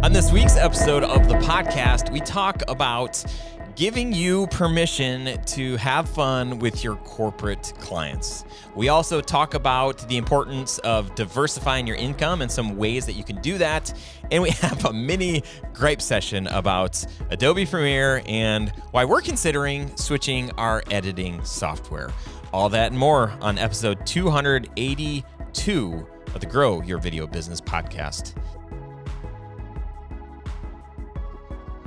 On this week's episode of the podcast, we talk about giving you permission to have fun with your corporate clients. We also talk about the importance of diversifying your income and some ways that you can do that. And we have a mini gripe session about Adobe Premiere and why we're considering switching our editing software. All that and more on episode 282 of the Grow Your Video Business podcast.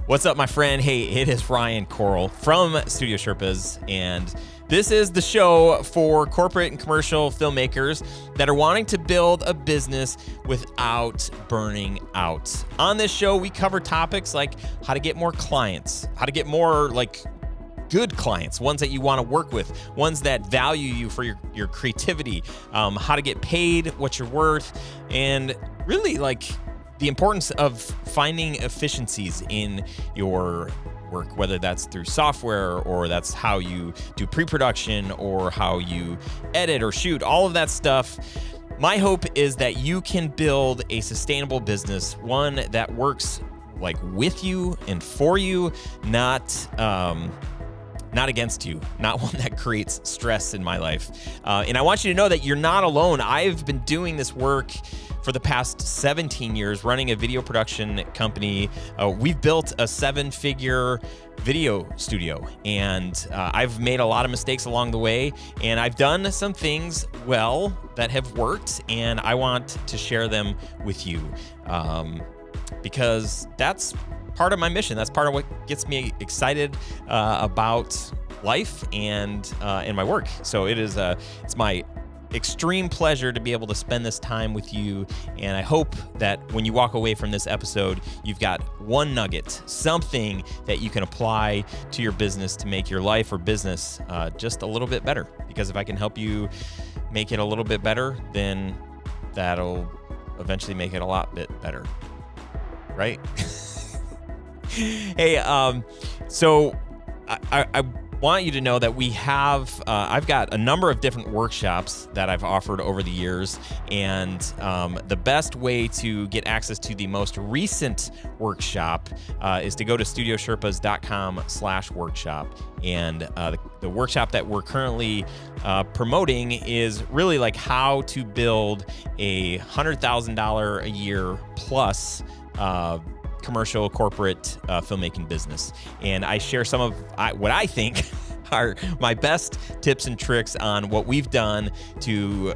What's up, my friend? Hey, it is Ryan Coral from Studio Sherpas, and this is the show for corporate and commercial filmmakers that are wanting to build a business without burning out. On this show, we cover topics like how to get more clients, how to get more good clients, ones that you want to work with, ones that value you for your creativity, how to get paid, what you're worth, and really the importance of finding efficiencies in your work, whether that's through software or that's how you do pre-production or how you edit or shoot, all of that stuff. My hope is that you can build a sustainable business, one that works with you and for you, not against you, not one that creates stress in my life. And I want you to know that you're not alone. I've been doing this work for the past 17 years, running a video production company. We've built a 7-figure video studio, and I've made a lot of mistakes along the way, and I've done some things well that have worked, and I want to share them with you because that's part of my mission. That's part of what gets me excited about life and my work. So it's my extreme pleasure to be able to spend this time with you. And I hope that when you walk away from this episode, you've got one nugget, something that you can apply to your business to make your life or business just a little bit better. Because if I can help you make it a little bit better, then that'll eventually make it a lot bit better. Right? Hey, so I want you to know that we have, I've got a number of different workshops that I've offered over the years, and the best way to get access to the most recent workshop is to go to studiosherpas.com/workshop. And the workshop that we're currently promoting is really how to build a $100,000 a year plus commercial corporate filmmaking business. And I share some of what I think are my best tips and tricks on what we've done to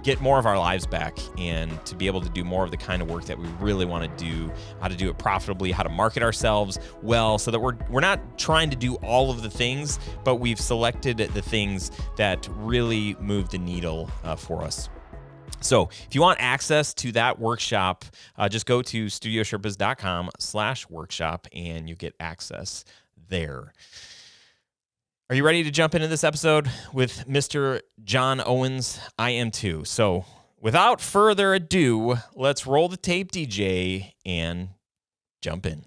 get more of our lives back and to be able to do more of the kind of work that we really want to do, how to do it profitably, how to market ourselves well, so that we're not trying to do all of the things, but we've selected the things that really move the needle for us. So if you want access to that workshop, just go to studiosherpas.com/workshop and you get access there. Are you ready to jump into this episode with Mr. John Owens? I am too. So without further ado, let's roll the tape, DJ, and jump in.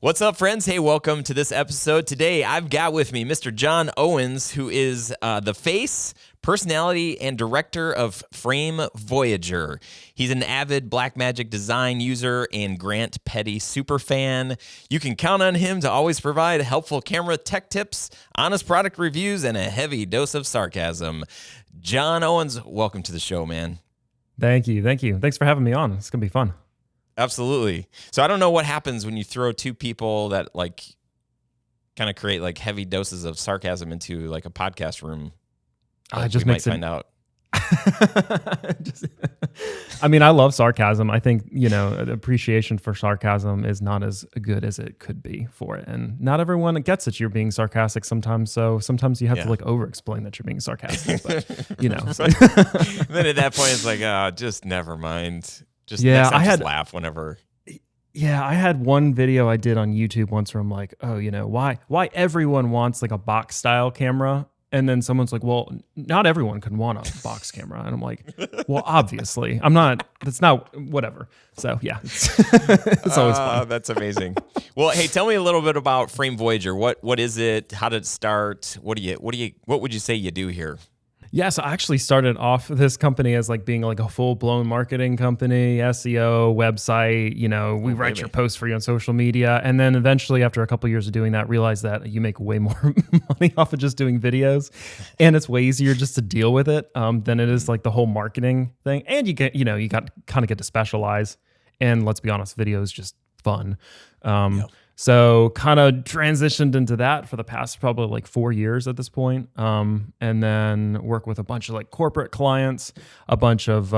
What's up, friends? Hey, welcome to this episode. Today, I've got with me Mr. John Owens, who is the face, personality, and director of Frame Voyager. He's an avid Blackmagic design user and Grant Petty superfan. You can count on him to always provide helpful camera tech tips, honest product reviews, and a heavy dose of sarcasm. John Owens, welcome to the show, man. Thank you. Thanks for having me on. It's going to be fun. Absolutely. So I don't know what happens when you throw two people that kind of create heavy doses of sarcasm into a podcast room. I just might find out. I mean, I love sarcasm. I think, the appreciation for sarcasm is not as good as it could be for it. And not everyone gets that you're being sarcastic sometimes. So sometimes you have to over-explain that you're being sarcastic. But, Then at that point, it's just never mind. Just next time, just laugh whenever. Yeah, I had one video I did on YouTube once where I'm like, why everyone wants a box style camera, and then someone's like, well, not everyone can want a box camera, and I'm like, well, obviously, that's not whatever. So yeah, it's always fun. That's amazing. Well, hey, tell me a little bit about Frame Voyager. What is it? How did it start? What would you say you do here? Yeah, so I actually started off this company as like being like a full-blown marketing company, SEO, website, we write your posts for you on social media. And then eventually after a couple of years of doing that, realized that you make way more money off of just doing videos. And it's way easier just to deal with it than it is like the whole marketing thing. And you got kind of get to specialize. And let's be honest, video is just fun. So kind of transitioned into that for the past probably like 4 years at this point. And then work with a bunch of like corporate clients, a bunch of,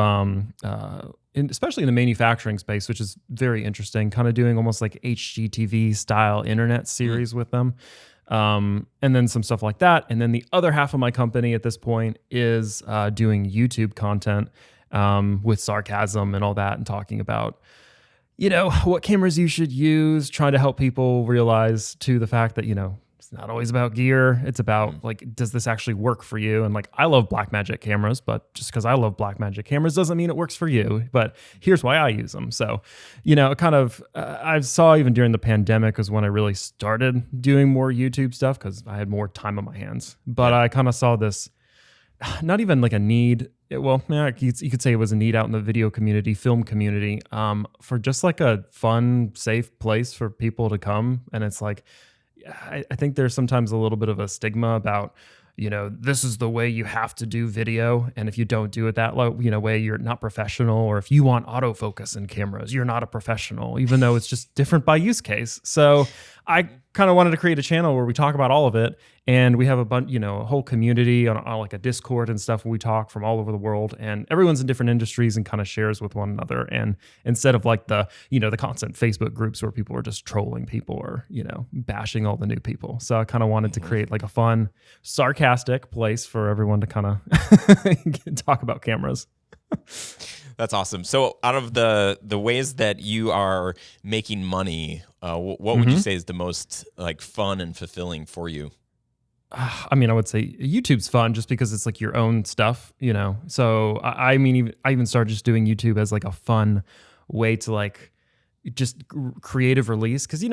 especially in the manufacturing space, which is very interesting, kind of doing almost like HGTV style internet series with them. And then some stuff like that. And then the other half of my company at this point is doing YouTube content with sarcasm and all that, and talking about what cameras you should use, trying to help people realize to the fact that, it's not always about gear. It's about like, does this actually work for you? And like, I love Blackmagic cameras, but just because I love Blackmagic cameras doesn't mean it works for you. But here's why I use them. So, kind of, I saw even during the pandemic was when I really started doing more YouTube stuff because I had more time on my hands. But I kind of saw this, not even like a need. You could say it was a need out in the video community, film community, for just like a fun, safe place for people to come. And it's like, I think there's sometimes a little bit of a stigma about, this is the way you have to do video. And if you don't do it that way, you're not professional. Or if you want autofocus in cameras, you're not a professional, even though it's just different by use case. So I kind of wanted to create a channel where we talk about all of it. And we have a whole community on like a Discord and stuff where we talk from all over the world, and everyone's in different industries and kind of shares with one another. And instead of like the constant Facebook groups where people are just trolling people or, bashing all the new people. So I kind of wanted to create like a fun, sarcastic place for everyone to kind of talk about cameras. That's awesome. So out of the ways that you are making money, what would you say is the most like fun and fulfilling for you? I would say YouTube's fun just because it's like your own stuff, So I even started just doing YouTube as like a fun way to like just creative release. Cause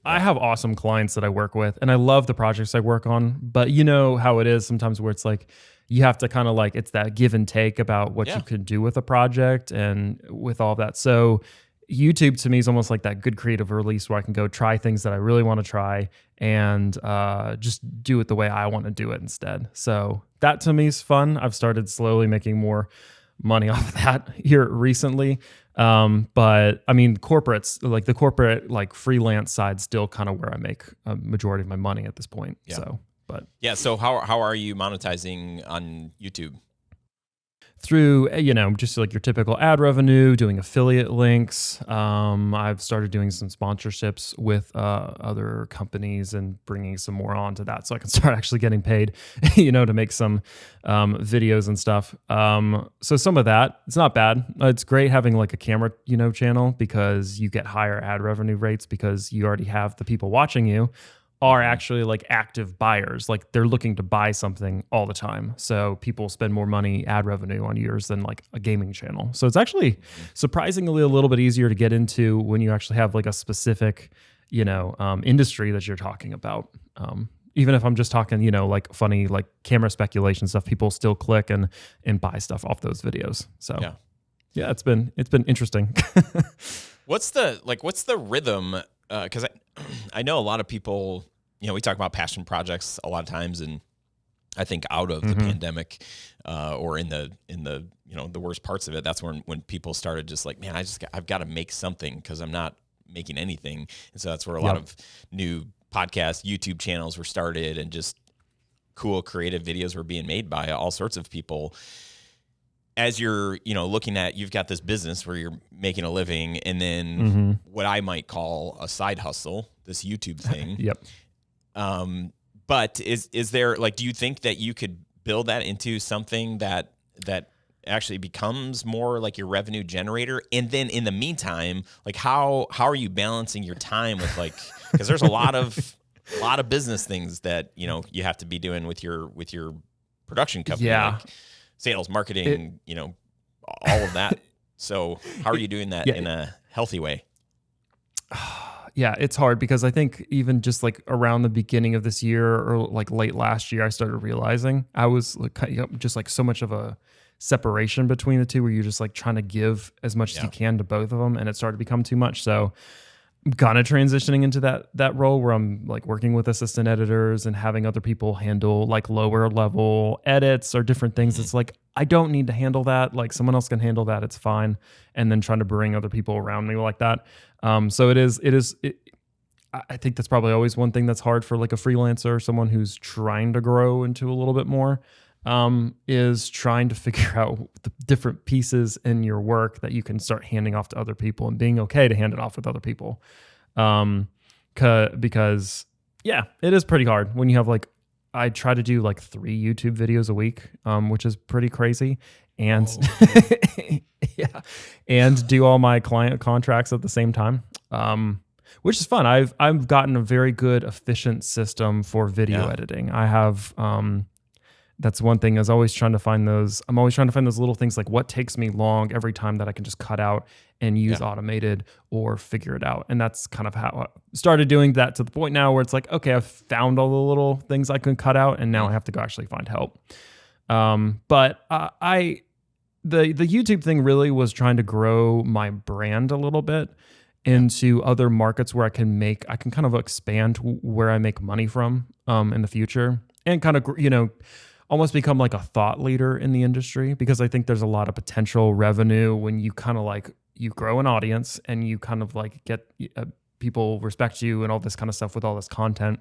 I have awesome clients that I work with and I love the projects I work on, but you know how it is sometimes where it's like, you have to kind of like, it's that give and take about what you can do with a project and with all that. So YouTube to me is almost like that good creative release where I can go try things that I really want to try and just do it the way I want to do it instead. So that to me is fun. I've started slowly making more money off of that here recently. But corporates, like the corporate, like freelance side, still kind of where I make a majority of my money at this point. Yeah. So, So how are you monetizing on YouTube? Through, just like your typical ad revenue, doing affiliate links. I've started doing some sponsorships with other companies and bringing some more onto that so I can start actually getting paid, to make some videos and stuff. So some of that, it's not bad. It's great having like a camera, channel because you get higher ad revenue rates because you already have the people watching you are actually like active buyers. Like they're looking to buy something all the time. So people spend more money ad revenue on yours than like a gaming channel. So it's actually surprisingly a little bit easier to get into when you actually have like a specific, industry that you're talking about. Even if I'm just talking, like funny, like camera speculation stuff, people still click and buy stuff off those videos. So yeah, it's been interesting. What's the rhythm? Because I know a lot of people, we talk about passion projects a lot of times, and I think out of the pandemic or in the the worst parts of it, that's when people started just like, man, I've got to make something because I'm not making anything, and so that's where a lot of new podcasts, YouTube channels were started, and just cool creative videos were being made by all sorts of people. As you're, looking at, you've got this business where you're making a living, and then what I might call a side hustle, this YouTube thing. Yep. But is there like, do you think that you could build that into something that actually becomes more like your revenue generator? And then in the meantime, like how are you balancing your time with like, because there's a lot of business things that, you have to be doing with your production company. Yeah. Like, sales, marketing, all of that. So how are you doing that in a healthy way? Yeah, it's hard because I think even just like around the beginning of this year or like late last year, I started realizing I was like just like so much of a separation between the two where you're just like trying to give as much as you can to both of them, and it started to become too much. So I'm kind of transitioning into that role where I'm like working with assistant editors and having other people handle like lower level edits or different things. It's like I don't need to handle that. Like someone else can handle that. It's fine. And then trying to bring other people around me like that. So I think that's probably always one thing that's hard for like a freelancer or someone who's trying to grow into a little bit more, is trying to figure out the different pieces in your work that you can start handing off to other people and being okay to hand it off with other people. Because yeah, it is pretty hard when you have like, I try to do like 3 YouTube videos a week, which is pretty crazy. And yeah, and do all my client contracts at the same time. Which is fun. I've gotten a very good, efficient system for video editing. I have, that's one thing is always trying to find those. I'm always trying to find those little things like what takes me long every time that I can just cut out and use automated or figure it out. And that's kind of how I started doing that to the point now where it's like, okay, I've found all the little things I can cut out and now I have to go actually find help. But the YouTube thing really was trying to grow my brand a little bit into other markets where I can kind of expand where I make money from in the future and kind of, almost become like a thought leader in the industry, because I think there's a lot of potential revenue when you kind of like, you grow an audience and you kind of like get people respect you and all this kind of stuff with all this content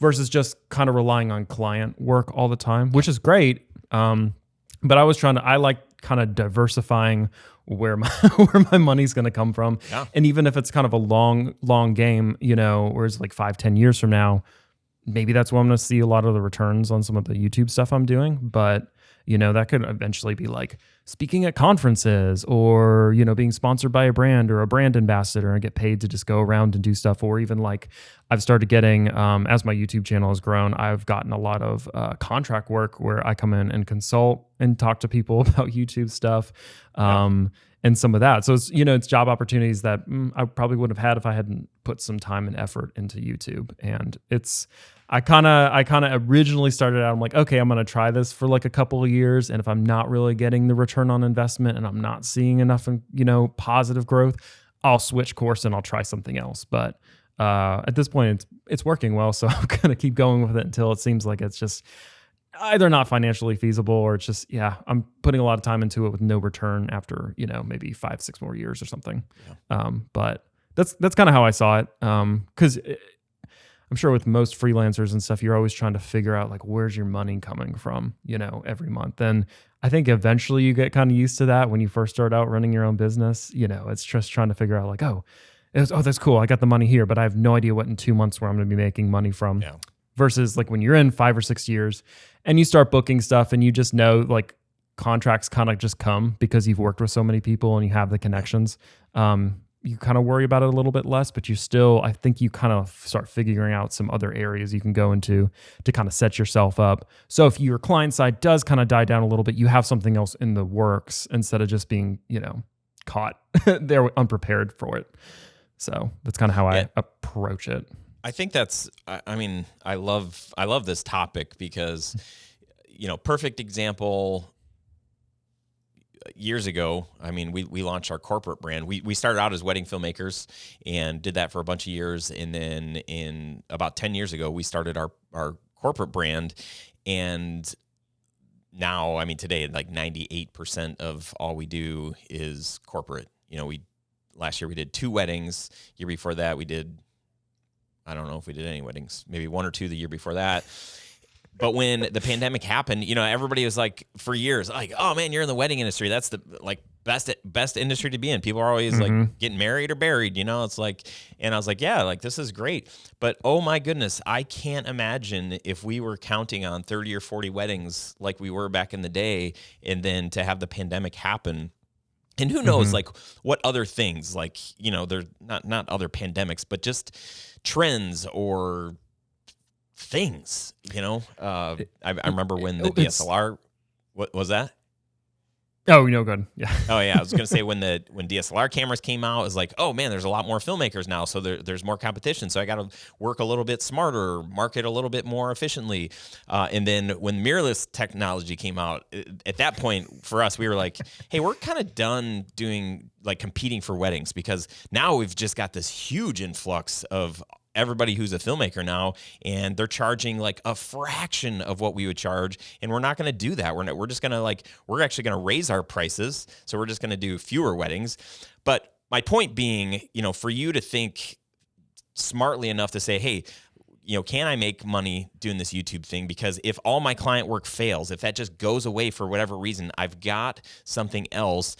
versus just kind of relying on client work all the time, which is great. But I like kind of diversifying where my money's going to come from. Yeah. And even if it's kind of a long game, where it's like 5-10 years from now, maybe that's when I'm going to see a lot of the returns on some of the YouTube stuff I'm doing. But, that could eventually be like speaking at conferences or, being sponsored by a brand or a brand ambassador and get paid to just go around and do stuff. Or even like I've started getting, as my YouTube channel has grown, I've gotten a lot of contract work where I come in and consult and talk to people about YouTube stuff. And some of that. So it's, it's job opportunities that I probably would have had if I hadn't put some time and effort into YouTube. And I kind of originally started out, I'm like, okay, I'm going to try this for like a couple of years. And if I'm not really getting the return on investment and I'm not seeing enough, positive growth, I'll switch course and I'll try something else. But at this point, it's working well. So I'm going to keep going with it until it seems like it's just either not financially feasible or it's just, I'm putting a lot of time into it with no return after, maybe 5-6 more years or something. Yeah. But that's kind of how I saw it. Cause I'm sure with most freelancers and stuff, you're always trying to figure out like, where's your money coming from, every month. And I think eventually you get kind of used to that when you first start out running your own business, it's just trying to figure out like, that's cool. I got the money here, but I have no idea what in 2 months where I'm going to be making money from. Yeah. Versus like when you're in 5 or 6 years and you start booking stuff and you just know like contracts kind of just come because you've worked with so many people and you have the connections. You kind of worry about it a little bit less, but I think you kind of start figuring out some other areas you can go into to kind of set yourself up. So if your client side does kind of die down a little bit, you have something else in the works instead of just being, caught there unprepared for it. So that's kind of how I approach it. I think that's, I love this topic because, perfect example, years ago, we launched our corporate brand. We started out as wedding filmmakers and did that for a bunch of years. And then in about 10 years ago, we started our corporate brand. And now, today, like 98% of all we do is corporate. Last year we did 2 weddings. Year before that, I don't know if we did any weddings, maybe 1 or 2 the year before that. But when the pandemic happened, everybody was like, for years, like, oh man, you're in the wedding industry. That's the like best industry to be in. People are always like getting married or buried, it's like, and I was like, yeah, like this is great. But oh my goodness, I can't imagine if we were counting on 30 or 40 weddings like we were back in the day. And then to have the pandemic happen. And who knows, like what other things, like, they're not other pandemics, but just trends or things, I remember when the DSLR, what was that? Oh, no good. Yeah. Oh yeah, I was gonna say when DSLR cameras came out, it was like, oh man, there's a lot more filmmakers now, so there's more competition. So I got to work a little bit smarter, market a little bit more efficiently. And then when mirrorless technology came out, at that point for us, we were like, hey, we're kind of done doing like competing for weddings, because now we've just got this huge influx of everybody who's a filmmaker now, and they're charging like a fraction of what we would charge, and we're not going to do that. We're just going to we're actually going to raise our prices, so we're just going to do fewer weddings. But my point being, for you to think smartly enough to say, hey, can I make money doing this YouTube thing? Because if all my client work fails, if that just goes away for whatever reason, I've got something else.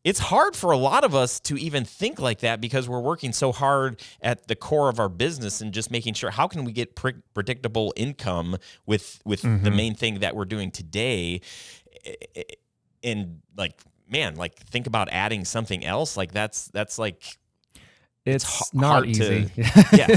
It's hard for a lot of us to even think like that, because we're working so hard at the core of our business and just making sure, how can we get predictable income with the main thing that we're doing today? And think about adding something else. Like that's like, it's not hard easy. Yeah.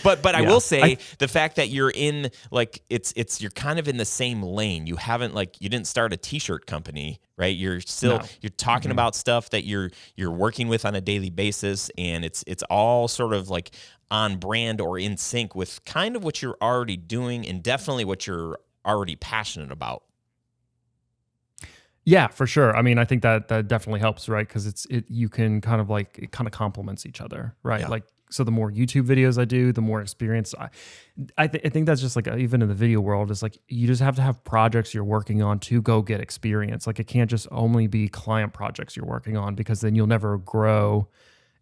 But I will say the fact that you're in you're kind of in the same lane. You haven't you didn't start a t-shirt company, right? You're still you're talking about stuff that you're working with on a daily basis, and it's all sort of like on brand or in sync with kind of what you're already doing, and definitely what you're already passionate about. Yeah, for sure. I mean, I think that definitely helps, right? Because you can it kind of complements each other, right? Yeah. So the more YouTube videos I do, the more experience I think that's just even in the video world, it's you just have to have projects you're working on to go get experience. It can't just only be client projects you're working on, because then you'll never grow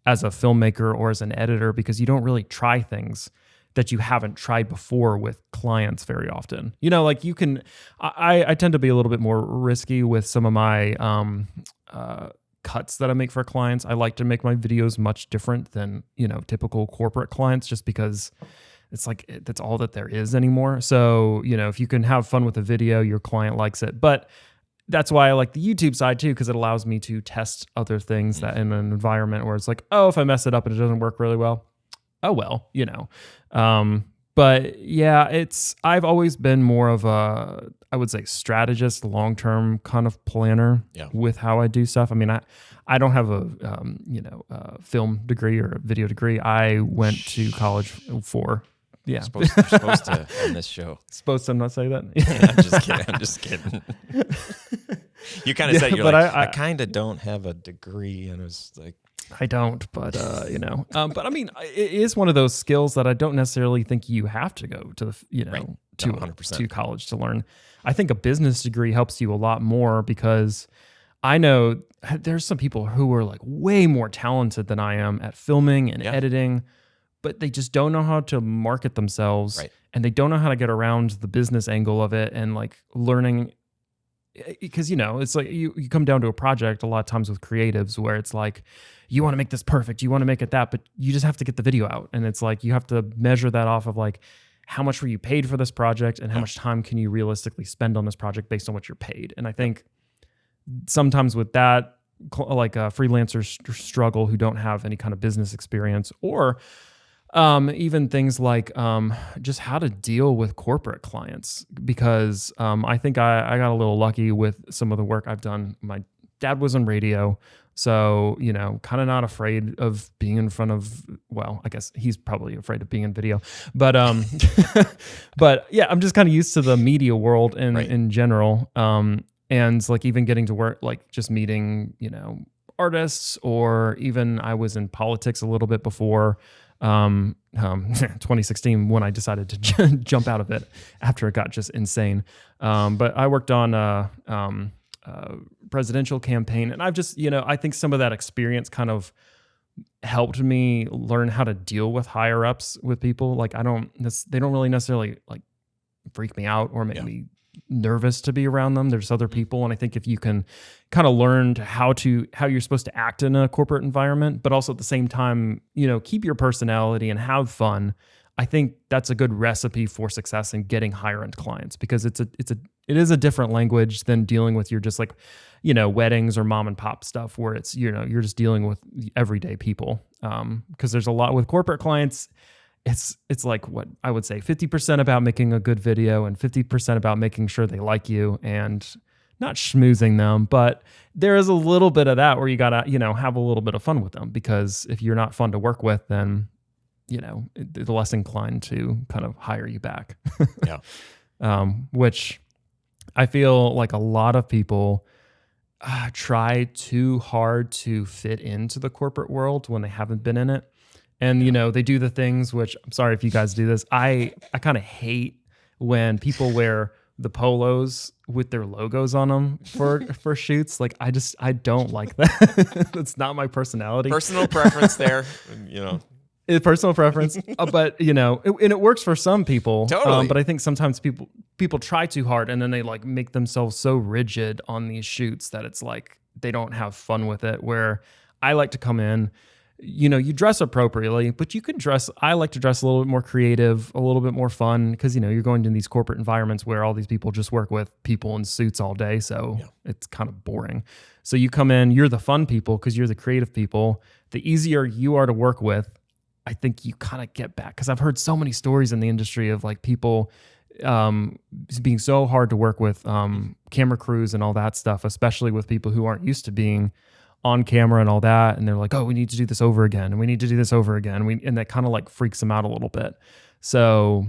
as a filmmaker or as an editor, because you don't really try things that you haven't tried before with clients very often. You can, I tend to be a little bit more risky with some of my cuts that I make for clients. I like to make my videos much different than, typical corporate clients, just because it's that's all that there is anymore. So, if you can have fun with a video, your client likes it. But that's why I like the YouTube side too, because it allows me to test other things that in an environment where it's if I mess it up and it doesn't work really well, oh well, but yeah, I've always been more of a, I would say, strategist, long-term kind of planner with how I do stuff. I mean, I don't have a film degree or a video degree. I went to college for. Yeah, you're supposed to on this show. Supposed to not say that? Yeah, I'm just kidding. You kind of said you're I kind of don't have a degree, and it was like, I don't, but but I mean, it is one of those skills that I don't necessarily think you have to go to the to college to learn. I think a business degree helps you a lot more, because I know there's some people who are way more talented than I am at filming and editing, but they just don't know how to market themselves, and they don't know how to get around the business angle of it, and learning. Because it's you come down to a project a lot of times with creatives where it's you want to make this perfect, you want to make it that, but you just have to get the video out, and it's you have to measure that off of how much were you paid for this project, and how much time can you realistically spend on this project based on what you're paid. And I think sometimes with that, freelancers struggle who don't have any kind of business experience, or even things just how to deal with corporate clients, because I think I got a little lucky with some of the work I've done. My dad was in radio, so kind of not afraid of being in front of, well, I guess he's probably afraid of being in video, but but yeah, I'm just kind of used to the media world in general, and even getting to work, just meeting artists, or even I was in politics a little bit before 2016, when I decided to jump out of it after it got just insane. But I worked on a presidential campaign, and I've just, I think some of that experience kind of helped me learn how to deal with higher ups, with people. They don't really necessarily freak me out or make me nervous to be around them. There's other people, and I think if you can kind of learn how you're supposed to act in a corporate environment, but also at the same time, keep your personality and have fun, I think that's a good recipe for success in getting higher end clients, because it is a different language than dealing with your just weddings or mom and pop stuff, where it's you're just dealing with everyday people. Because there's a lot with corporate clients. It's what I would say 50% about making a good video and 50% about making sure they like you, and not schmoozing them, but there is a little bit of that where you gotta, have a little bit of fun with them, because if you're not fun to work with, then, they're less inclined to kind of hire you back. Yeah. Which I feel like a lot of people try too hard to fit into the corporate world when they haven't been in it. And, they do the things, which I'm sorry if you guys do this. I kind of hate when people wear the polos with their logos on them for shoots. Like, I don't like that. That's not my personality. Personal preference there, It's personal preference, but and it works for some people. Totally. But I think sometimes people try too hard, and then they like make themselves so rigid on these shoots that it's like they don't have fun with it. Where I like to come in, you dress appropriately, but you can dress. I like to dress a little bit more creative, a little bit more fun, because you're going to these corporate environments where all these people just work with people in suits all day, so it's kind of boring. So you come in, you're the fun people because you're the creative people. The easier you are to work with, I think you kind of get back, because I've heard so many stories in the industry of like people being so hard to work with, camera crews and all that stuff, especially with people who aren't used to being on camera and all that. And they're like, oh, we need to do this over again. And we need to do this over again. And that kind of like freaks them out a little bit. So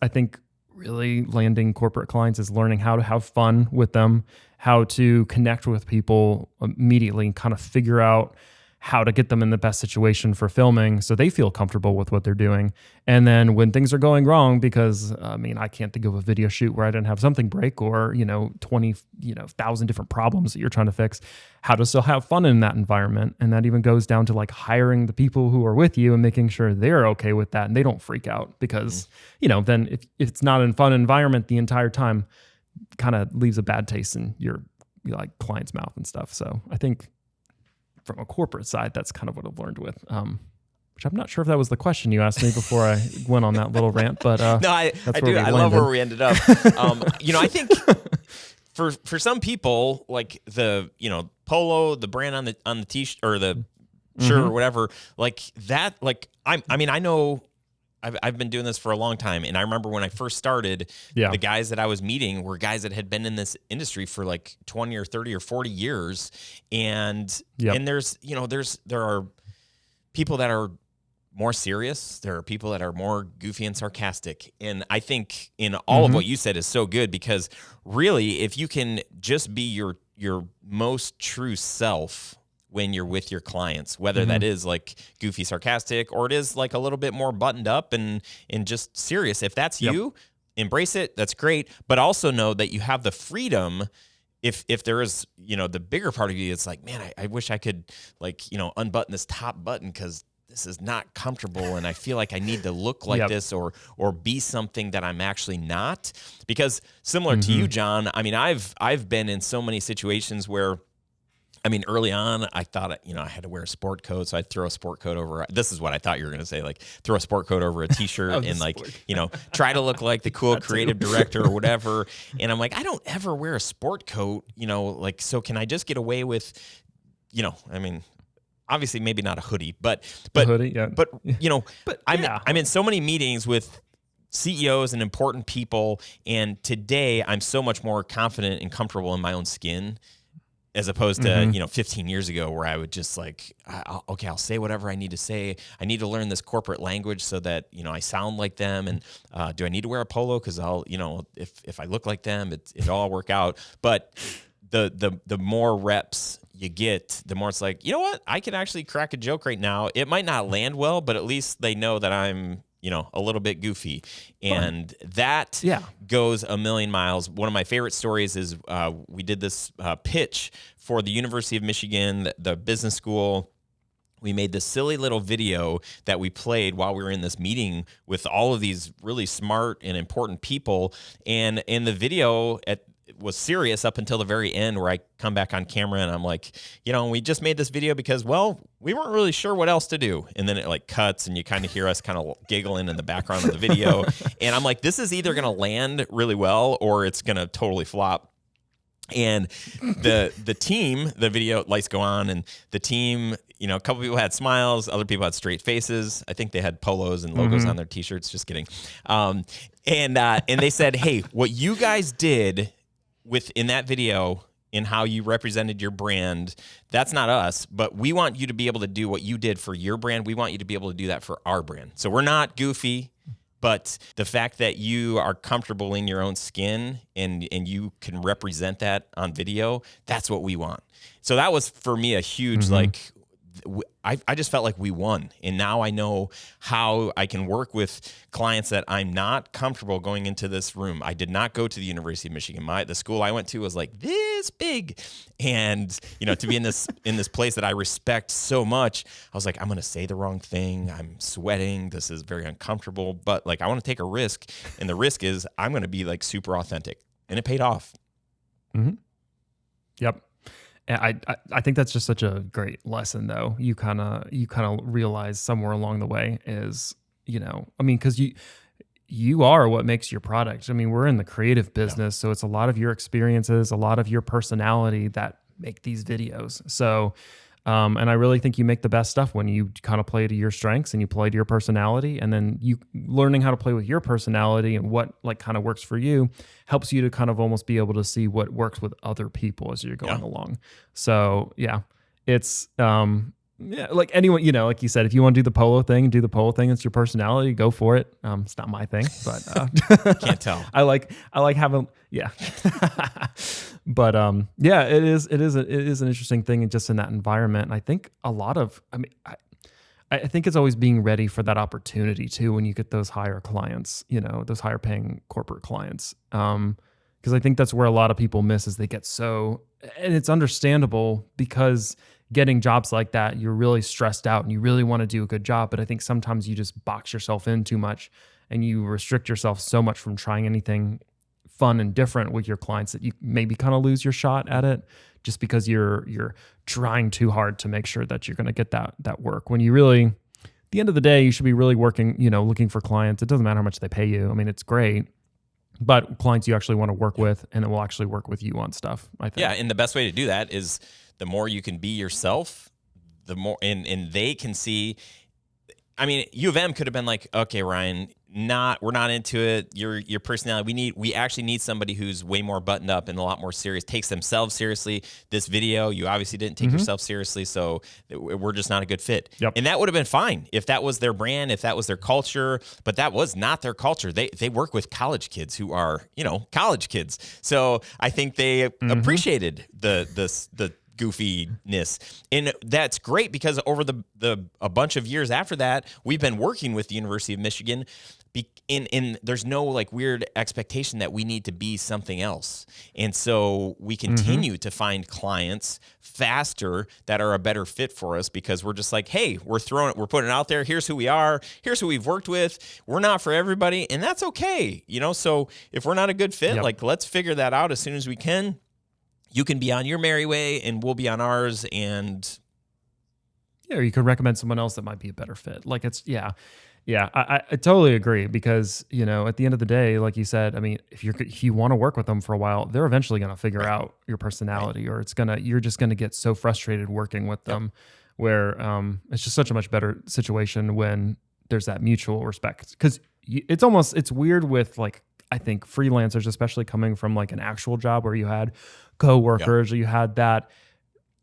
I think really landing corporate clients is learning how to have fun with them, how to connect with people immediately, and kind of figure out how to get them in the best situation for filming so they feel comfortable with what they're doing. And then when things are going wrong, because I can't think of a video shoot where I didn't have something break, or 20,000 different problems that you're trying to fix, how to still have fun in that environment. And that even goes down to like hiring the people who are with you and making sure they're okay with that and they don't freak out, because then if it's not a fun environment the entire time, kind of leaves a bad taste in your like client's mouth and stuff. So I think from a corporate side, that's kind of what I've learned with, which I'm not sure if that was the question you asked me before I went on that little rant, but no, I do. I love where we ended up. I think for some people, like the polo, the brand on the t-shirt or the shirt or whatever, like that, like I know I've been doing this for a long time, and I remember when I first started, the guys that I was meeting were guys that had been in this industry for like 20 or 30 or 40 years, and there's there are people that are more serious, there are people that are more goofy and sarcastic, and I think in all of what you said is so good, because really, if you can just be your most true self when you're with your clients, whether that is like goofy, sarcastic, or it is like a little bit more buttoned up and just serious. If that's you, embrace it. That's great. But also know that you have the freedom. If there is, the bigger part of you, it's like, man, I wish I could like, unbutton this top button because this is not comfortable, and I feel like I need to look like this or be something that I'm actually not. Because similar to you, John, I've been in so many situations where, early on, I thought, I had to wear a sport coat, so I'd throw a sport coat over. This is what I thought you were going to say, like throw a sport coat over a t-shirt and like, try to look like the cool creative director or whatever. And I'm like, I don't ever wear a sport coat, like, so can I just get away with, obviously maybe not a hoodie, but a hoodie, but I'm in so many meetings with CEOs and important people, and today I'm so much more confident and comfortable in my own skin, as opposed to, 15 years ago, where I would just like, I'll say whatever I need to say. I need to learn this corporate language so that, I sound like them. And do I need to wear a polo? Because I'll, if I look like them, it'll all work out. But the more reps you get, the more it's like, you know what? I can actually crack a joke right now. It might not land well, but at least they know that I'm, a little bit goofy. And that goes a million miles. One of my favorite stories is we did this pitch for the University of Michigan, the business school. We made this silly little video that we played while we were in this meeting with all of these really smart and important people. And in the video, it was serious up until the very end, where I come back on camera and I'm like, we just made this video because, well, we weren't really sure what else to do. And then it like cuts and you kind of hear us kind of giggling in the background of the video. And I'm like, this is either going to land really well or it's going to totally flop. And the team, the video lights go on, and the team, a couple people had smiles, other people had straight faces. I think they had polos and logos on their t-shirts. Just kidding. And they said, hey, what you guys did within that video, in how you represented your brand, that's not us, but we want you to be able to do what you did for your brand. We want you to be able to do that for our brand. So we're not goofy, but the fact that you are comfortable in your own skin and you can represent that on video, that's what we want. So that was for me a huge, like, I just felt like we won. And now I know how I can work with clients that I'm not comfortable going into this room. I did not go to the University of Michigan. The school I went to was like this big. And, to be in this place that I respect so much, I was like, I'm going to say the wrong thing. I'm sweating. This is very uncomfortable, but like, I want to take a risk. And the risk is I'm going to be like super authentic, and it paid off. Yep. I think that's just such a great lesson, though. You kind of realize somewhere along the way is, because you are what makes your product. I mean, we're in the creative business, so it's a lot of your experiences, a lot of your personality that make these videos. So, and I really think you make the best stuff when you kind of play to your strengths and you play to your personality, and then you learning how to play with your personality and what like kind of works for you helps you to kind of almost be able to see what works with other people as you're going along. So yeah, it's like anyone, like you said, if you want to do the polo thing, do the polo thing. It's your personality, go for it. It's not my thing, but can't tell. I like having, but it is an interesting thing, and just in that environment. And I think I think it's always being ready for that opportunity too when you get those higher clients, those higher paying corporate clients. Because I think that's where a lot of people miss, is they get so, and it's understandable, because getting jobs like that, you're really stressed out and you really want to do a good job. But I think sometimes you just box yourself in too much, and you restrict yourself so much from trying anything fun and different with your clients that you maybe kind of lose your shot at it, just because you're trying too hard to make sure that you're going to get that work. When you really, at the end of the day, you should be really working, looking for clients. It doesn't matter how much they pay you. I mean, it's great, but clients you actually want to work with, and it will actually work with you on stuff, I think. Yeah, and the best way to do that is the more you can be yourself, the more, and they can see. I mean, U of M could have been like, okay, Ryan, we're not into it. Your personality. We actually need somebody who's way more buttoned up and a lot more serious, takes themselves seriously. This video, you obviously didn't take yourself seriously, so we're just not a good fit. Yep. And that would have been fine if that was their brand, if that was their culture, but that was not their culture. They work with college kids who are, college kids. So I think they appreciated the goofiness, and that's great, because over a bunch of years after that, we've been working with the University of Michigan, and there's no like weird expectation that we need to be something else, and so we continue to find clients faster that are a better fit for us, because we're just like, hey, we're putting it out there. Here's who we are. Here's who we've worked with. We're not for everybody, and that's okay, So if we're not a good fit, like, let's figure that out as soon as we can. You can be on your merry way, and we'll be on ours. And or you could recommend someone else that might be a better fit. Like I totally agree, because at the end of the day, like you said, I mean, if you want to work with them for a while, they're eventually going to figure out your personality, or you're just going to get so frustrated working with them, where it's just such a much better situation when there's that mutual respect. Because it's weird with, like, I think freelancers, especially coming from like an actual job where you had coworkers, or you had that,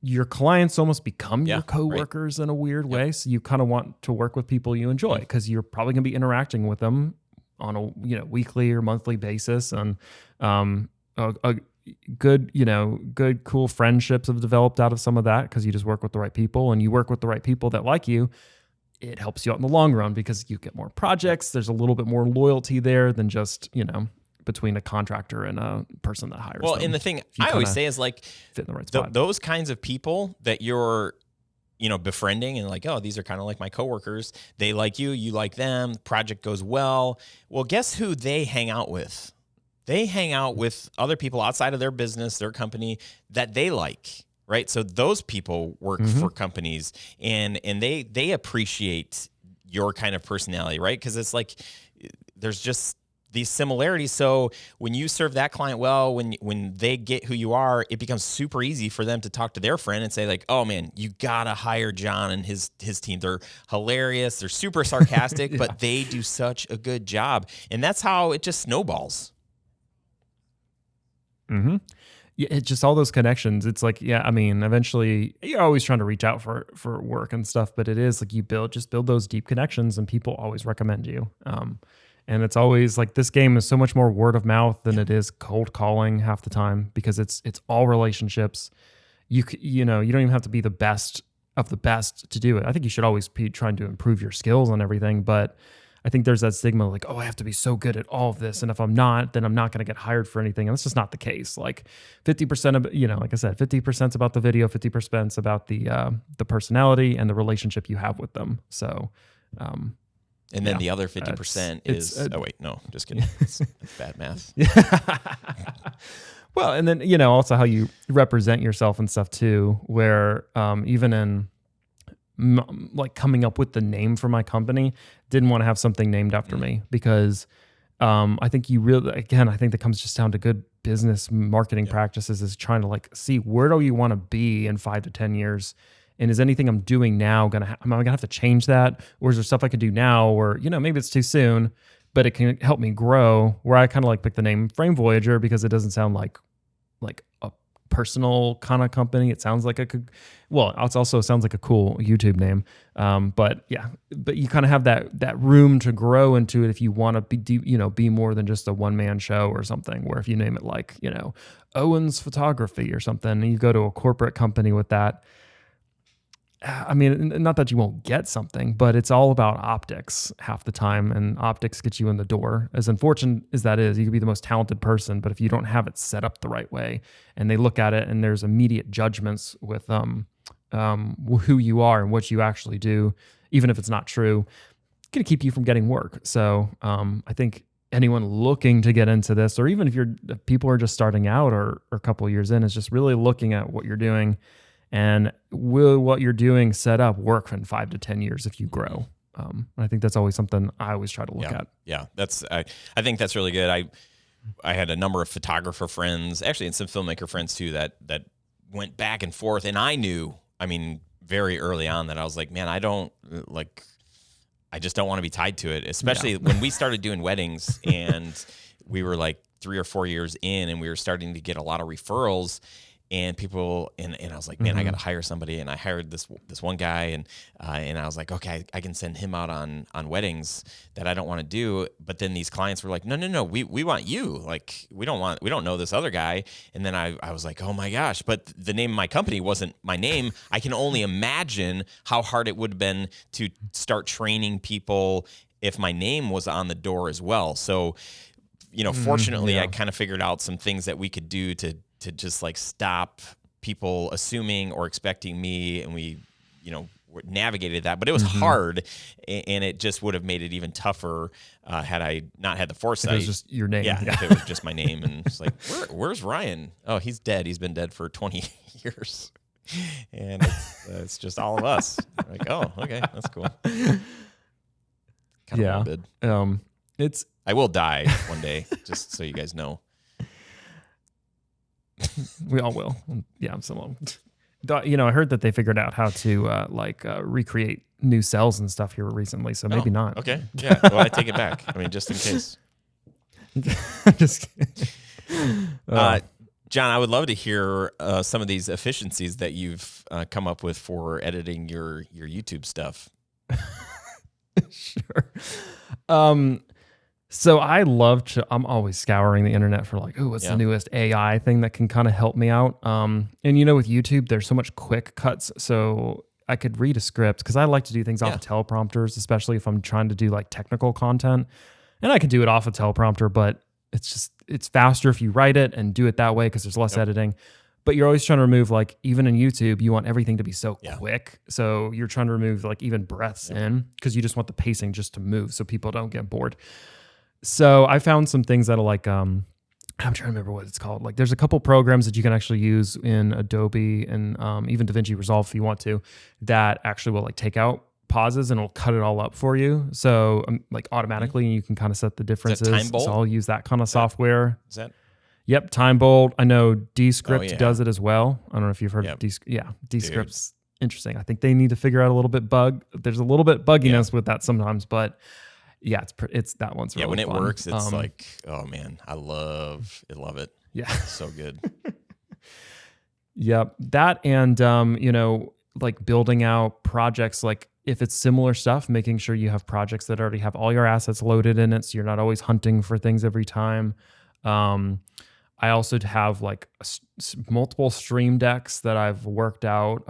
your clients almost become your coworkers in a weird way. So you kind of want to work with people you enjoy, because you're probably going to be interacting with them on a weekly or monthly basis, and a good cool friendships have developed out of some of that, because you just work with the right people, and you work with the right people that like you. It helps you out in the long run, because you get more projects. There's a little bit more loyalty there than just, between a contractor and a person that hires them. Well, and the thing I always say is, like, fit in the right spot. Those kinds of people that you're, befriending, and like, oh, these are kind of like my coworkers. They like you, you like them. Project goes well. Well, guess who they hang out with? They hang out with other people outside of their business, their company, that they like. Right. So those people work for companies, and they appreciate your kind of personality. Right. Because it's like, there's just these similarities. So when you serve that client well, when they get who you are, it becomes super easy for them to talk to their friend and say, like, oh man, you gotta hire John and his team. They're hilarious. They're super sarcastic, but they do such a good job. And that's how it just snowballs. Mm-hmm. Yeah, it's just all those connections. It's like, yeah, I mean, eventually you're always trying to reach out for work and stuff, but it is like you build those deep connections, and people always recommend you. And it's always like this game is so much more word of mouth than it is cold calling half the time, because it's all relationships. You know, you don't even have to be the best of the best to do it. I think you should always be trying to improve your skills and everything, but I think there's that stigma like, oh, I have to be so good at all of this, and if I'm not, then I'm not going to get hired for anything. And that's just not the case. Like 50% of, you know, like I said, 50% is about the video, 50% is about the personality and the relationship you have with them. So, and then the other 50% is, oh wait, no, just kidding. It's bad math. Well, and then, you know, also how you represent yourself and stuff too, where even in like coming up with the name for my company, didn't want to have something named after me, because I think I think that comes just down to good business marketing practices, is trying to like see where do you want to be in 5 to 10 years. And is anything I'm doing now am I gonna have to change that? Or is there stuff I could do now where, you know, maybe it's too soon, but it can help me grow, where I kind of like pick the name Frame Voyager because it doesn't sound like a personal kind of company. It sounds like it also sounds like a cool YouTube name. But you kind of have that room to grow into it if you want to be more than just a one-man show or something, where if you name it like, you know, Owens Photography or something, and you go to a corporate company with that, I mean, not that you won't get something, but it's all about optics half the time, and optics get you in the door. As unfortunate as that is, you could be the most talented person, but if you don't have it set up the right way, and they look at it and there's immediate judgments with who you are and what you actually do, even if it's not true, it's going to keep you from getting work. So I think anyone looking to get into this, or even if people are just starting out or a couple of years in, is just really looking at what you're doing. And will what you're doing set up work in 5 to 10 years if you grow? I think that's always something I always try to look at. Yeah, I think that's really good. I had a number of photographer friends, actually, and some filmmaker friends too, that went back and forth. And I knew, I mean, very early on that I was like, man, I just don't want to be tied to it, especially when we started doing weddings and we were like 3 or 4 years in, and we were starting to get a lot of referrals. And people, and I was like, man, I got to hire somebody. And I hired this one guy, and I was like, okay, I can send him out on weddings that I don't want to do. But then these clients were like, no, we want you. Like, we don't know this other guy. And then I was like, oh my gosh, but the name of my company wasn't my name. I can only imagine how hard it would have been to start training people if my name was on the door as well. So, you know, fortunately, I kind of figured out some things that we could do to just like stop people assuming or expecting me, and we, you know, navigated that. But it was hard, and it just would have made it even tougher had I not had the foresight. If it was just your name. Yeah, if it was just my name, and it's like, where's Ryan? Oh, he's dead. He's been dead for 20 years, and it's just all of us. Like, oh, okay, that's cool. Kind of morbid. I will die one day, just so you guys know. We all will. Yeah, someone. You know, I heard that they figured out how to recreate new cells and stuff here recently, so maybe not. Okay. Yeah. Well, I take it back. I mean, just in case. Just kidding. John, I would love to hear some of these efficiencies that you've come up with for editing your YouTube stuff. Sure. So I'm always scouring the internet for like, what's the newest AI thing that can kind of help me out? And you know, with YouTube, there's so much quick cuts. So I could read a script, because I like to do things off of teleprompters, especially if I'm trying to do like technical content. And I can do it off a teleprompter, but it's faster if you write it and do it that way, because there's less editing. But you're always trying to remove, like, even in YouTube, you want everything to be so quick. So you're trying to remove like even breaths in, because you just want the pacing just to move so people don't get bored. So I found some things that are like, I'm trying to remember what it's called. Like, there's a couple programs that you can actually use in Adobe and even DaVinci Resolve if you want to, that actually will like take out pauses and it'll cut it all up for you. So like automatically, and you can kind of set the differences. Is that Time Bolt? So I'll use that kind of software. Is that? Yep, Time Bolt. I know Descript does it as well. I don't know if you've heard of Descript. Yeah, Descript's interesting. I think they need to figure out a little bit There's a little bit bugginess with that sometimes, but yeah, it's that one's really when it fun. works, it's like, oh man, I love it. Yeah. So good. Yep. That and, like building out projects, like if it's similar stuff, making sure you have projects that already have all your assets loaded in it. So you're not always hunting for things every time. I also have like multiple stream decks that I've worked out,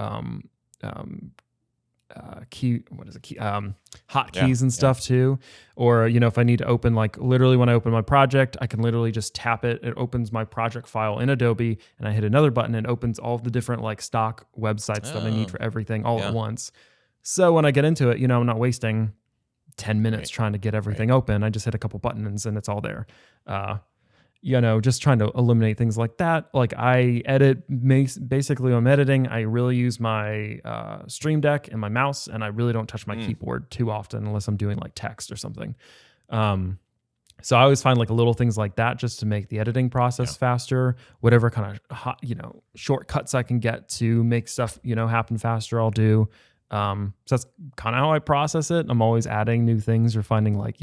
hotkeys and stuff too. Or, if I need to open, like literally when I open my project, I can literally just tap it. It opens my project file in Adobe and I hit another button and it opens all of the different like stock websites that I need for everything all at once. So when I get into it, I'm not wasting 10 minutes trying to get everything open. I just hit a couple buttons and it's all there. Just trying to eliminate things like that. Like I edit, basically when I'm editing, I really use my Stream Deck and my mouse, and I really don't touch my keyboard too often unless I'm doing like text or something. So I always find like little things like that just to make the editing process faster. Whatever kind of shortcuts I can get to make stuff happen faster, I'll do. So that's kind of how I process it. I'm always adding new things or finding like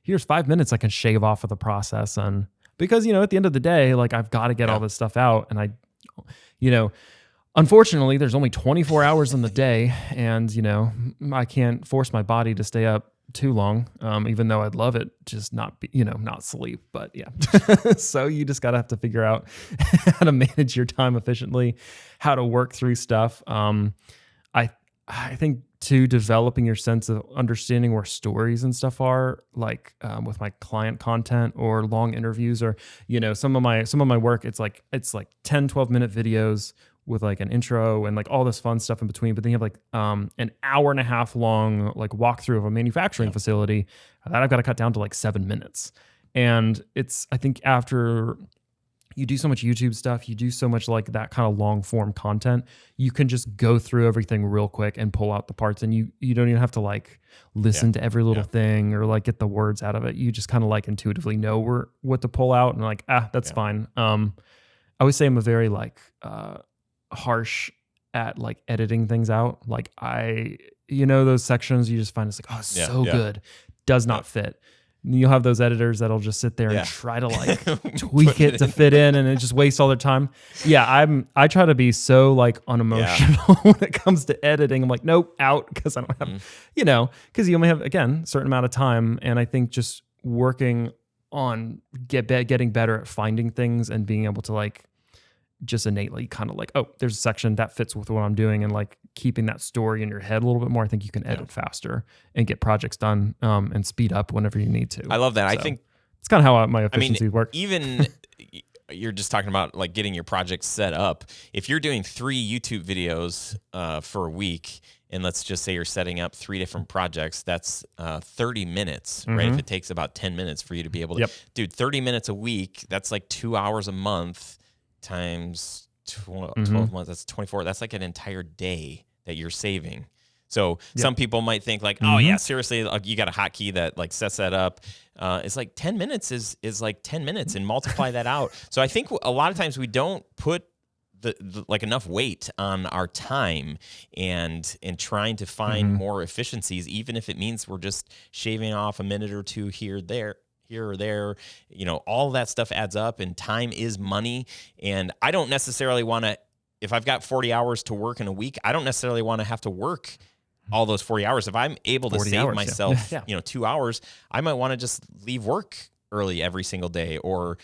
here's 5 minutes I can shave off of the process. And because, at the end of the day, like I've got to get all this stuff out. And unfortunately, there's only 24 hours in the day. And, I can't force my body to stay up too long, even though I'd love it, just not be, not sleep. But yeah. So you just got to have to figure out how to manage your time efficiently, how to work through stuff. I think too, developing your sense of understanding where stories and stuff are, like with my client content or long interviews, or some of my work, it's like 10, 12-minute videos with like an intro and like all this fun stuff in between. But then you have like an hour and a half long like walkthrough of a manufacturing facility that I've got to cut down to like 7 minutes. And I think after you do so much YouTube stuff, you do so much like that kind of long form content, you can just go through everything real quick and pull out the parts, and you don't even have to like listen to every little thing or like get the words out of it. You just kind of like intuitively know what to pull out and like, that's fine. I always say I'm a very like harsh at like editing things out. Like those sections you just find it's like, good, does not fit. You'll have those editors that'll just sit there and try to like tweak it to fit in, and it just wastes all their time. Yeah, I try to be so like unemotional when it comes to editing. I'm like, nope, out, because I don't have, because you only have, again, a certain amount of time. And I think just working on getting better at finding things and being able to like just innately kind of like, oh, there's a section that fits with what I'm doing, and like keeping that story in your head a little bit more. I think you can edit faster and get projects done and speed up whenever you need to. I love that. So I think it's kind of how my efficiency works. Even you're just talking about like getting your projects set up. If you're doing 3 YouTube videos for a week, and let's just say you're setting up 3 different projects, that's 30 minutes, right? If it takes about 10 minutes for you to be able to, dude, 30 minutes a week, that's like 2 hours a month times 12 months, that's 24. That's like an entire day that you're saving. So some people might think like, oh yeah, seriously, like, you got a hotkey that like sets that up. It's like 10 minutes is like 10 minutes, and multiply that out. So I think a lot of times we don't put the like enough weight on our time and trying to find more efficiencies, even if it means we're just shaving off a minute or two here or there, all that stuff adds up, and time is money. And I don't necessarily want to, if I've got 40 hours to work in a week, I don't necessarily want to have to work all those 40 hours. If I'm able to save myself, 2 hours, I might want to just leave work early every single day, or,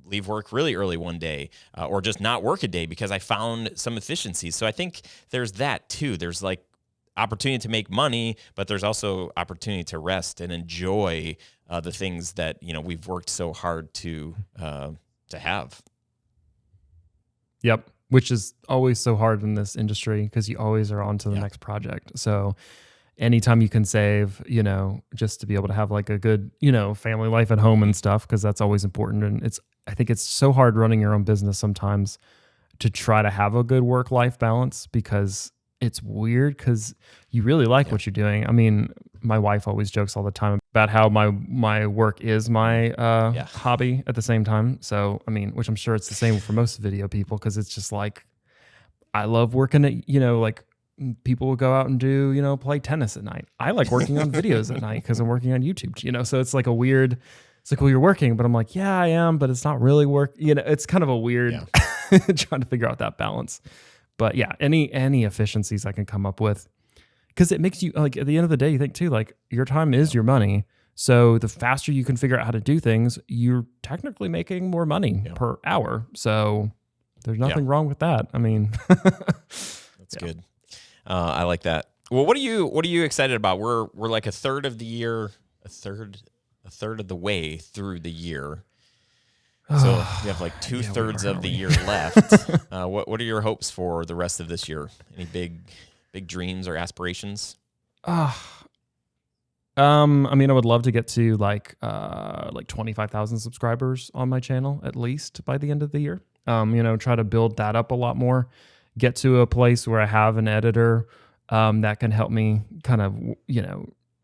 leave work really early one day, or just not work a day because I found some efficiencies. So I think there's that too. There's like opportunity to make money, but there's also opportunity to rest and enjoy the things that we've worked so hard to have. Yep, which is always so hard in this industry because you always are on to the next project. So anytime you can save, just to be able to have like a good, family life at home and stuff, because that's always important. And I think it's so hard running your own business sometimes to try to have a good work-life balance, because it's weird because you really like what you're doing. I mean, my wife always jokes all the time about how my work is my hobby at the same time. So, I mean, which I'm sure it's the same for most video people, because it's just like, I love working at, like people will go out and do, play tennis at night. I like working on videos at night because I'm working on YouTube, so it's like a weird It's like, well, you're working, but I'm like, yeah, I am, but it's not really work. It's kind of a weird trying to figure out that balance. But yeah, any efficiencies I can come up with, because it makes you, like, at the end of the day, you think too, like, your time is your money. So the faster you can figure out how to do things, you're technically making more money per hour. So there's nothing wrong with that. I mean, that's good. I like that. Well, what are you excited about? We're like a third of the year, a third of the way through the year. So we have like 2/3 of the year left. What are your hopes for the rest of this year? Any big dreams or aspirations? I mean, I would love to get to like 25,000 subscribers on my channel at least by the end of the year. Try to build that up a lot more. Get to a place where I have an editor that can help me kind of,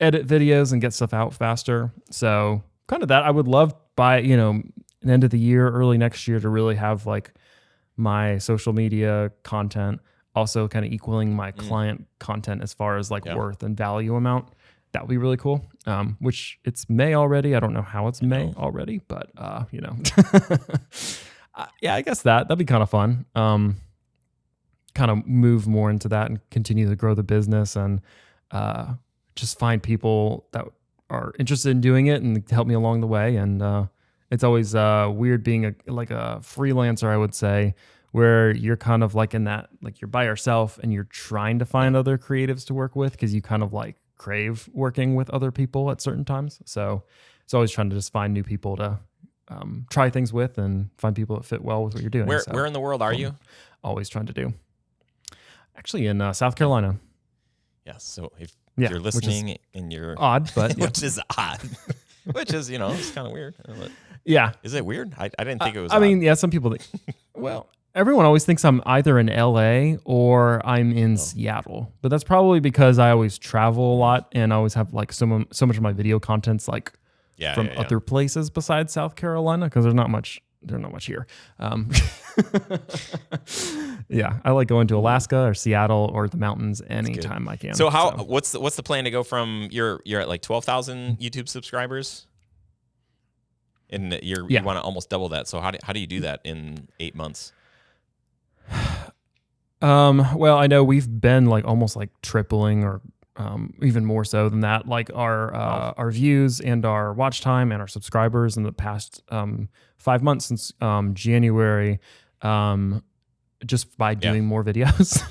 edit videos and get stuff out faster. So kind of that. I would love by, an end of the year, early next year, to really have like my social media content also kind of equaling my client content as far as like worth and value amount. That would be really cool. Which it's May already. I don't know how it's May already, but yeah, I guess that'd be kind of fun. Kind of move more into that and continue to grow the business and just find people that are interested in doing it and help me along the way. And it's always weird being a freelancer, I would say, where you're kind of like in that, like, you're by yourself and you're trying to find other creatives to work with because you kind of like crave working with other people at certain times. So it's always trying to just find new people to try things with and find people that fit well with what you're doing. Where in the world are you? Always trying to do. Actually, in South Carolina. Yes. So if you're listening and you're odd, but which is odd, which is it's kind of weird. Yeah. Is it weird? I didn't think it was. I mean, yeah. Some people think. Well, everyone always thinks I'm either in LA or I'm in Seattle, but that's probably because I always travel a lot and I always have like so much of my video content's like from other places besides South Carolina because there's not much here. Yeah, I like going to Alaska or Seattle or the mountains anytime I can. So what's the plan to go from you're at like 12,000 YouTube subscribers, and you want to almost double that. So how do you do that in 8 months? Well, I know we've been like almost like tripling or even more so than that, like our views and our watch time and our subscribers in the past 5 months since January, just by doing more videos.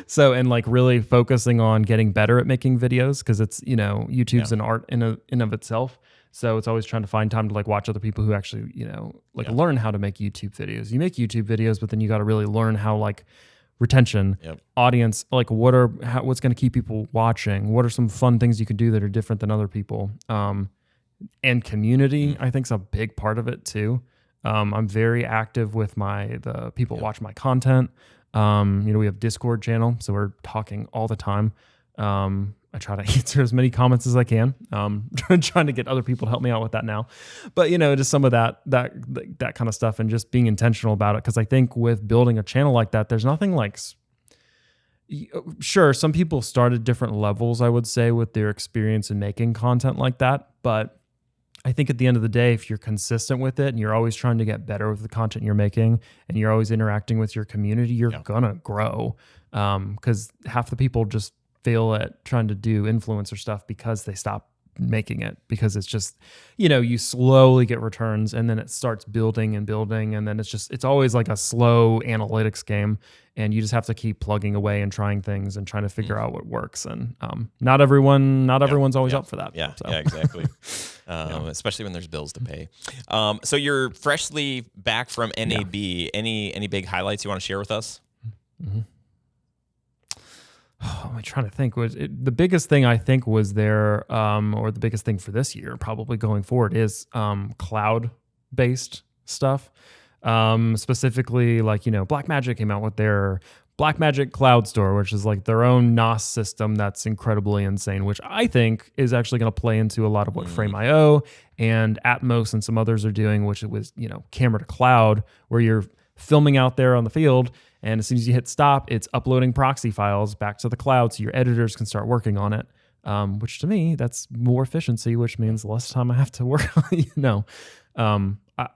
So, and like really focusing on getting better at making videos because it's, YouTube's an art in of itself. So it's always trying to find time to like watch other people who actually, learn how to make YouTube videos. You make YouTube videos, but then you got to really learn how like retention, audience, like what's going to keep people watching? What are some fun things you can do that are different than other people? And community, I think, is a big part of it too. I'm very active with the people who watch my content. We have Discord channel, so we're talking all the time. I try to answer as many comments as I can. Trying to get other people to help me out with that now, but just some of that kind of stuff and just being intentional about it. Because I think with building a channel like that, there's nothing like. Sure, some people start at different levels, I would say, with their experience in making content like that, but I think at the end of the day, if you're consistent with it and you're always trying to get better with the content you're making and you're always interacting with your community, you're gonna grow. Because half the people just fail at trying to do influencer stuff because they stop making it, because it's just, you slowly get returns and then it starts building and building. And then it's always like a slow analytics game, and you just have to keep plugging away and trying things and trying to figure out what works. And not everyone's always up for that. Yeah, exactly. Especially when there's bills to pay. So you're freshly back from NAB. Any big highlights you want to share with us? Mm-hmm. Oh, I'm trying to think. The biggest thing I think was there, or the biggest thing for this year, probably going forward, is cloud-based stuff. Specifically, like, Blackmagic came out with their Blackmagic Cloud Store, which is like their own NOS system that's incredibly insane, which I think is actually going to play into a lot of what Frame.io and Atmos and some others are doing, which it was, camera to cloud, where you're filming out there on the field, and as soon as you hit stop, it's uploading proxy files back to the cloud so your editors can start working on it. which to me, that's more efficiency, which means less time I have to work on,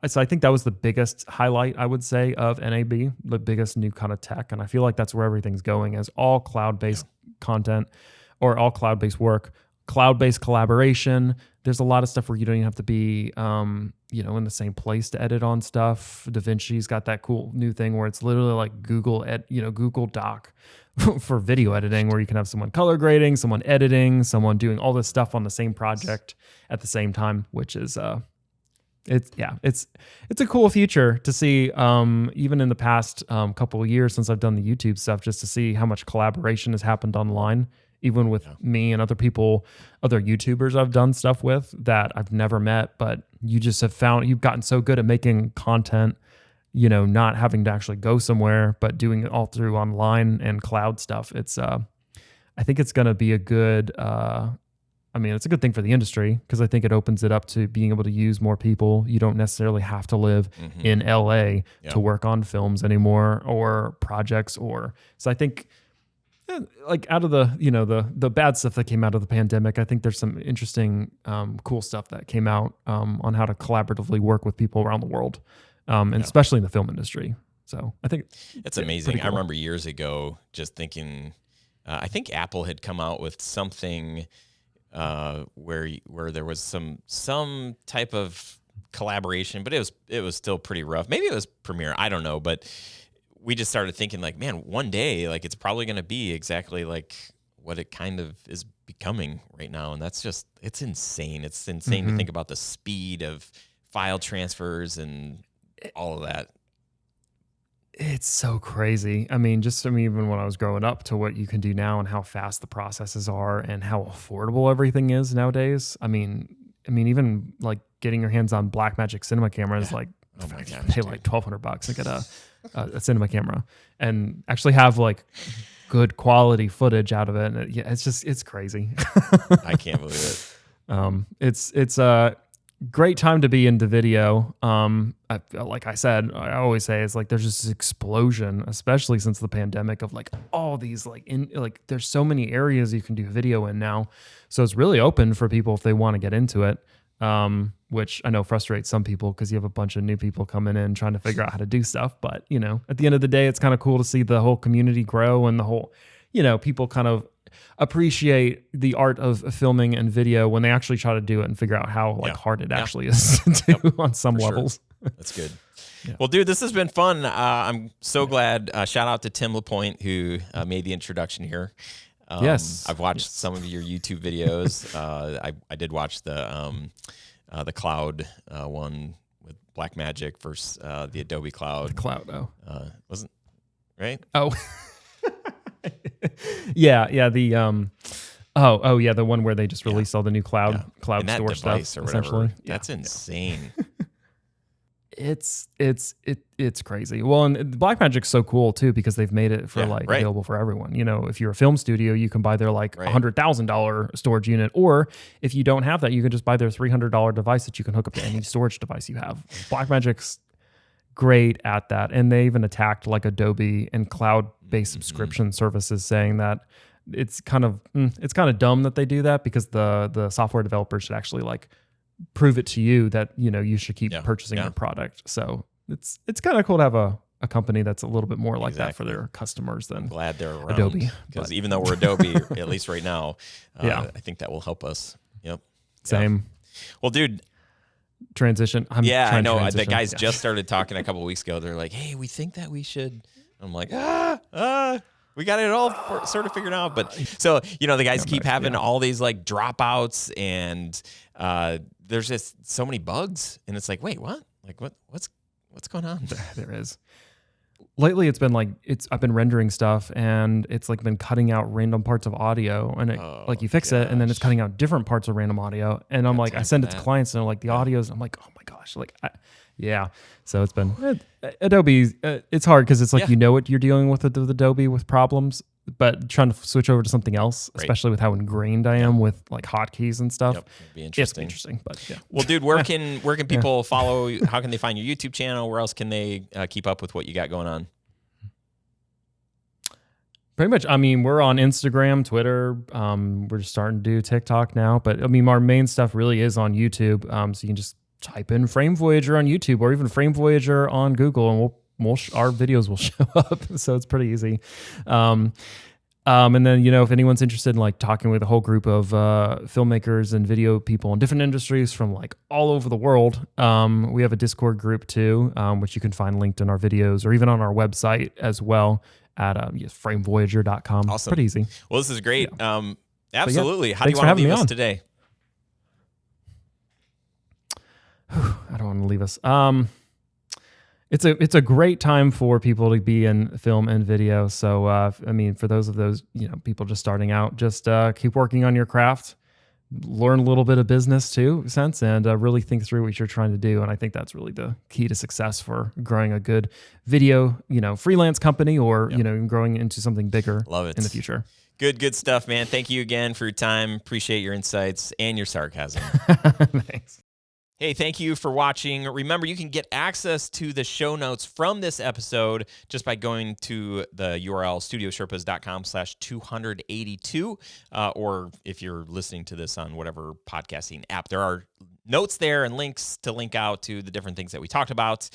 so I think that was the biggest highlight, I would say, of NAB, the biggest new kind of tech. And I feel like that's where everything's going, is all cloud-based content or all cloud-based work, cloud-based collaboration. There's a lot of stuff where you don't even have to be, in the same place to edit on stuff. DaVinci's got that cool new thing where it's literally like Google Doc for video editing, where you can have someone color grading, someone editing, someone doing all this stuff on the same project at the same time, which is it's a cool feature to see. Even in the past couple of years since I've done the YouTube stuff, just to see how much collaboration has happened online, even with me and other people, other YouTubers I've done stuff with that I've never met, but you just have found you've gotten so good at making content, not having to actually go somewhere, but doing it all through online and cloud stuff. It's, I think it's going to be a good, it's a good thing for the industry, because I think it opens it up to being able to use more people. You don't necessarily have to live in LA to work on films anymore or projects so I think, like, out of the bad stuff that came out of the pandemic, I think there's some interesting, cool stuff that came out on how to collaboratively work with people around the world, and especially in the film industry. So I think it's amazing. Cool. I remember years ago just thinking, I think Apple had come out with something where there was some type of collaboration, but it was still pretty rough. Maybe it was Premiere, I don't know, but we just started thinking, like, man, one day, like, it's probably going to be exactly like what it kind of is becoming right now. And that's just, it's insane. It's insane to think about the speed of file transfers and all of that. It's so crazy. I mean, just even when I was growing up to what you can do now and how fast the processes are and how affordable everything is nowadays. I mean, even like getting your hands on Blackmagic cinema cameras, like, oh my gosh, pay like $1,200 to get a cinema camera and actually have like good quality footage out of it. And it's crazy. I can't believe it. It's a great time to be into video. Like I said, I always say, it's like there's this explosion, especially since the pandemic, of like all these there's so many areas you can do video in now. So it's really open for people if they want to get into it. Which I know frustrates some people, because you have a bunch of new people coming in trying to figure out how to do stuff. But, at the end of the day, it's kind of cool to see the whole community grow, and the whole, people kind of appreciate the art of filming and video when they actually try to do it and figure out how hard it actually is to do on some levels. Sure. That's good. Yeah. Well, dude, this has been fun. I'm so glad. Shout out to Tim LaPointe, who made the introduction here. Yes, I've watched some of your YouTube videos. I did watch the cloud one with Blackmagic versus the Adobe Cloud. The cloud, wasn't right? Oh, yeah. The the one where they just released all the new cloud store stuff or whatever. Essentially. That's insane. It's crazy. Well, and Blackmagic's so cool too, because they've made it for available for everyone. If you're a film studio, you can buy their $100,000 storage unit, or if you don't have that, you can just buy their $300 device that you can hook up to any storage device you have. Blackmagic's great at that, and they even attacked like Adobe and cloud-based subscription services, saying that it's kind of dumb that they do that, because the software developers should actually prove it to you that you should keep purchasing their product. So it's kind of cool to have a company that's a little bit more like that for their customers than I'm glad they're around, Adobe. Because even though we're Adobe, at least right now, I think that will help us. Yep. Same. Well, dude. Transition. I know. The guys just started talking a couple of weeks ago. They're like, hey, we think that we should. I'm like, we got it all sort of figured out. But so, the guys keep having all these dropouts, and there's just so many bugs, and it's like, wait, what? What's going on? There is. Lately, it's been I've been rendering stuff, and it's been cutting out random parts of audio, and it, you fix it, and then it's cutting out different parts of random audio, and I'm I send it to clients, and they're like, the audio's, I'm like, oh my gosh, so it's been Adobe. It's hard because it's what you're dealing with Adobe with problems, but trying to switch over to something else, especially with how ingrained I am with hotkeys and stuff. It'd be interesting. It's interesting, but yeah. Well, dude, where can people follow? How can they find your YouTube channel? Where else can they keep up with what you got going on? Pretty much. I mean, we're on Instagram, Twitter. We're just starting to do TikTok now, but I mean, our main stuff really is on YouTube. So you can just type in Frame Voyager on YouTube or even Frame Voyager on Google, and our videos will show up. So it's pretty easy. And then, if anyone's interested in like talking with a whole group of filmmakers and video people in different industries from like all over the world, we have a Discord group too, which you can find linked in our videos or even on our website as well at framevoyager.com. Awesome. Pretty easy. Well, this is great. Yeah. Absolutely. Yeah, how do you want to leave us today? I don't want to leave us. It's a great time for people to be in film and video. So, I mean, for those people just starting out, just keep working on your craft, learn a little bit of business too, and really think through what you're trying to do. And I think that's really the key to success for growing a good video, freelance company or, growing into something bigger. Love it. In the future. Good stuff, man. Thank you again for your time. Appreciate your insights and your sarcasm. Thanks. Hey, thank you for watching. Remember, you can get access to the show notes from this episode just by going to the URL studiosherpas.com/282. Or if you're listening to this on whatever podcasting app, there are notes there and links to link out to the different things that we talked about.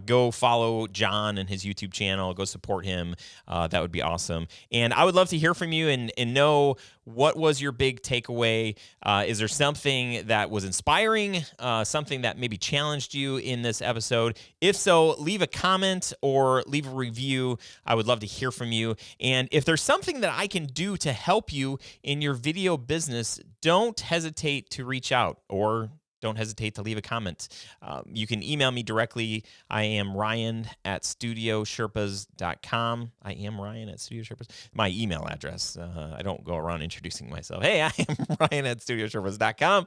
Go follow John and his YouTube channel. Go support him. That would be awesome. And I would love to hear from you and know what was your big takeaway. Is there something that was inspiring, something that maybe challenged you in this episode? If so, leave a comment or leave a review. I would love to hear from you. And if there's something that I can do to help you in your video business, don't hesitate to reach out or don't hesitate to leave a comment. You can email me directly. I am Ryan@studiosherpas.com. I am Ryan@studiosherpas. My email address. I don't go around introducing myself. Hey, I am Ryan@studiosherpas.com.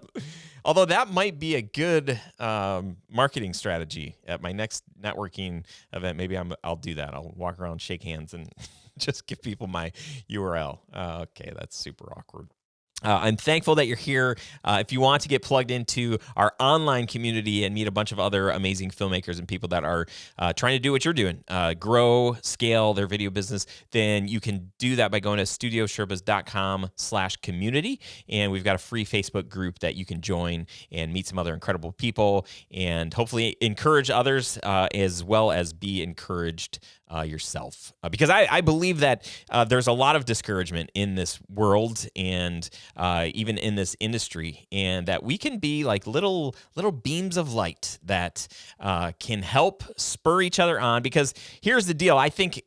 Although that might be a good marketing strategy at my next networking event. Maybe I'll do that. I'll walk around, shake hands, and just give people my URL. Okay, that's super awkward. I'm thankful that you're here. If you want to get plugged into our online community and meet a bunch of other amazing filmmakers and people that are trying to do what you're doing, grow, scale their video business, then you can do that by going to studiosherpas.com/community. And we've got a free Facebook group that you can join and meet some other incredible people and hopefully encourage others as well as be encouraged yourself. Because I believe that there's a lot of discouragement in this world and even in this industry, and that we can be like little beams of light that can help spur each other on. Because here's the deal. I think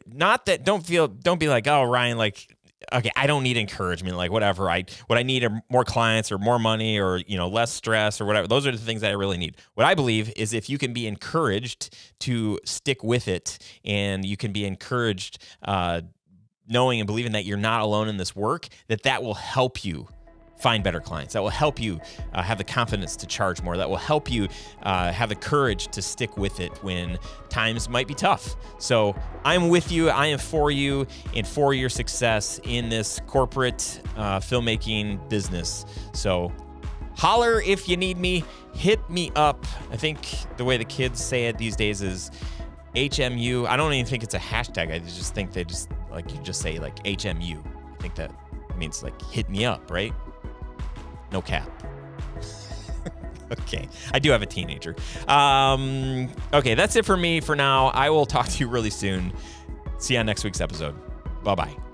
not that don't be like, oh, Ryan, like, okay, I don't need encouragement, like whatever. What I need are more clients or more money or, less stress or whatever. Those are the things that I really need. What I believe is if you can be encouraged to stick with it and you can be encouraged knowing and believing that you're not alone in this work, that will help you find better clients. That will help you have the confidence to charge more. That will help you have the courage to stick with it when times might be tough. So I'm with you. I am for you and for your success in this corporate filmmaking business. So holler if you need me. Hit me up. I think the way the kids say it these days is HMU. I don't even think it's a hashtag. I just think they just you just say like HMU. I think that means like hit me up, right? No cap. Okay. I do have a teenager. Okay, that's it for me for now. I will talk to you really soon. See you on next week's episode. Bye-bye.